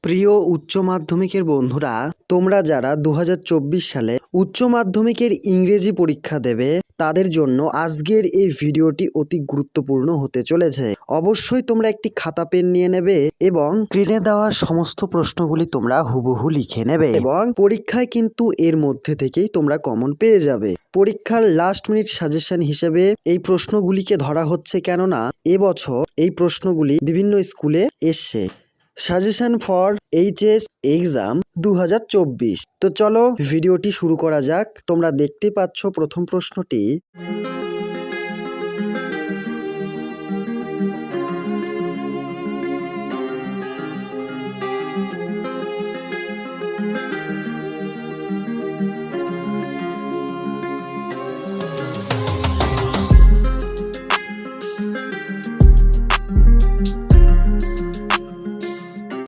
প্রিয় উচ্চ মাধ্যমিকের বন্ধুরা, তোমরা যারা 2024 সালে উচ্চ মাধ্যমিকের ইংরেজি পরীক্ষা দেবে তাদের জন্য আজকের এই ভিডিওটি অতি গুরুত্বপূর্ণ হতে চলেছে। অবশ্যই তোমরা একটি খাতা পেন নিয়ে নেবে এবং স্ক্রিনে দেওয়া সমস্ত প্রশ্নগুলি তোমরা হুবহু লিখে নেবে এবং পরীক্ষায় কিন্তু এর মধ্যে থেকেই তোমরা কমন পেয়ে যাবে। পরীক্ষার লাস্ট মিনিট সাজেশন হিসেবে এই প্রশ্নগুলিকে ধরা হচ্ছে, কেননা এবছর এই প্রশ্নগুলি বিভিন্ন স্কুলে এসছে। Suggestion for HS exam 2024। তো চলো ভিডিওটি শুরু করা যাক। তোমরা দেখতে পাচ্ছ প্রথম প্রশ্নটি,